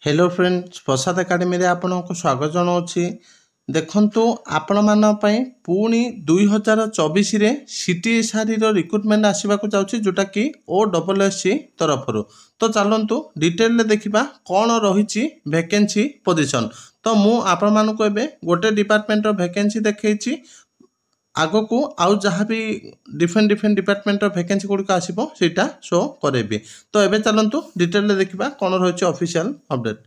Hello friends प्रसाद academy रे आपनको स्वागत जनाऊँगी। देखंतु आपण मान पुणी 2024 रे सीटीएसआरई रिक्रुटमेंट आसवाक जाऊँगी जोटा कि OSSC तरफ तो चलतु डिटेल रे देखा कौन रही वैकेंसी पोजीशन। तो मु आपण मानक गोटे डिपार्टमेंट वैकेंसी देखी आग को आउ जहाँ भी डिफरेंट डिपार्टमेंट वैकेंसी गुड़िक आसो सीटा शो करेबी। तो एबे चलतु डिटेल रे देखा कौन रही ऑफिशियल अपडेट।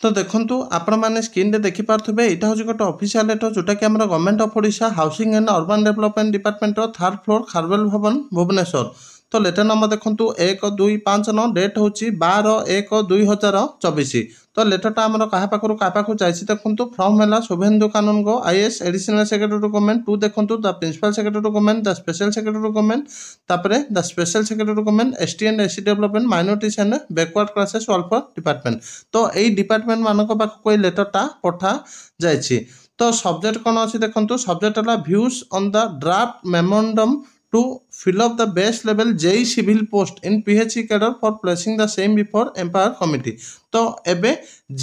तो देखंतु आपण माने स्क्रीन रे देखि पारथबे एटा होची गोटे ऑफिशियल लेटर जोटा कि हमर government of Odisha housing and urban development department third floor Kharavela भवन भुवनेश्वर। तो लेटर नंबर देखंतु 1259 डेट होची 12/1/2024। तो लेटरटा हमर काहा पाखरु का पाखु जाईछि देखंतु फ्रॉम हैला Shubhendu Kanungo IAS additional secretary to government to देखंतु the principal secretary to government the special secretary to government तापरे the special secretary to government ST and SC development minorities and backward classes welfare department. तो एई department मानक पाखु कोई लेटरटा पठा जाईछि। तो subject कोन अछि देखंतु सब्जेक्ट हला views on the draft memorandum to fill up the base level JEE civil post in PHE cadre for placing the same before employer committee। तो एबे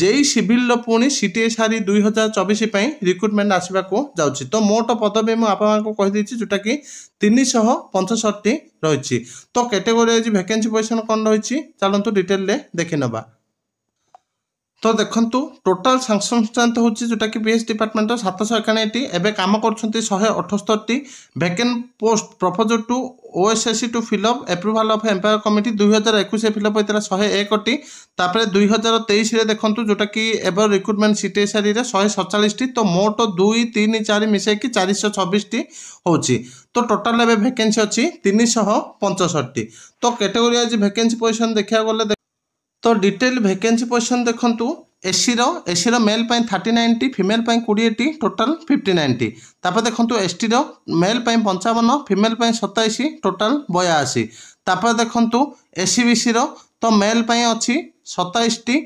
JEE civil लो पुणी CTSRE 2024 पई रिक्रुटमेंट आसीबा को जाउछि। तो मोट पदवी मु आपन को कहि दिछि जोटा कि 365 रहिछि। तो कैटेगरी वाइज वैकेंसी पोजीशन कोन रहिछि चलंतु डिटेल ले देखि नबा। तो देखंतु टोटल सैंक्शन स्ट्रेंथ होची जोटा कि बीएस डिपार्टमेंट 791 एबे काम करछंती 178 vacant post proposal to OSSC to fill up approval of empire committee 2021 fill up होइतरा 101 तापरे 2023 रे देखंतु जोटा कि एबर रिक्रुटमेंट सीटीएसआरई रे 147 तो मोट 2 3 4 मिसे कि 426 होची। तो टोटल एबे वैकेंसी अछि 365। तो कैटेगरी वाइज वैकेंसी पोजीशन देखिया गले तो डिटेल वैकेंसी पोजीशन देखंतु एसी रो मेल पाई 3090 फीमेल पाई 20 टोटल 5090 तापर देखंतु एसटी रो मेल पाई 55 फीमेल पाई 27 टोटल 82 तापर देखंतु एसीबीसी रो तो मेल पाई अछि 27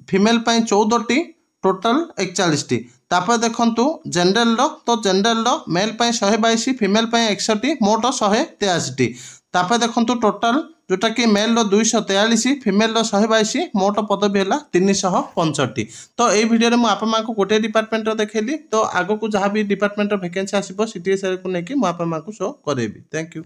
फीमेल पाई 14 टोटल 41 तापर देखंतु जनरल रो तो जनरल रो मेल पाई 122 फीमेल पाई 61 मोट 183 तापर देखंतु टोटल जोटा कि मेल रो 243 फीमेल रो 122 मोट पदवी है 365। तो ये वीडियो रे मु आपन मा को गोटे डिपार्टमेंट रो देखैली। तो आगो को जहाँ भी डिपार्टमेंट रो वैकेंसी आसीबो सीटीएसआरई को नेकी मु आपन मा को शो करेबी। Thank you.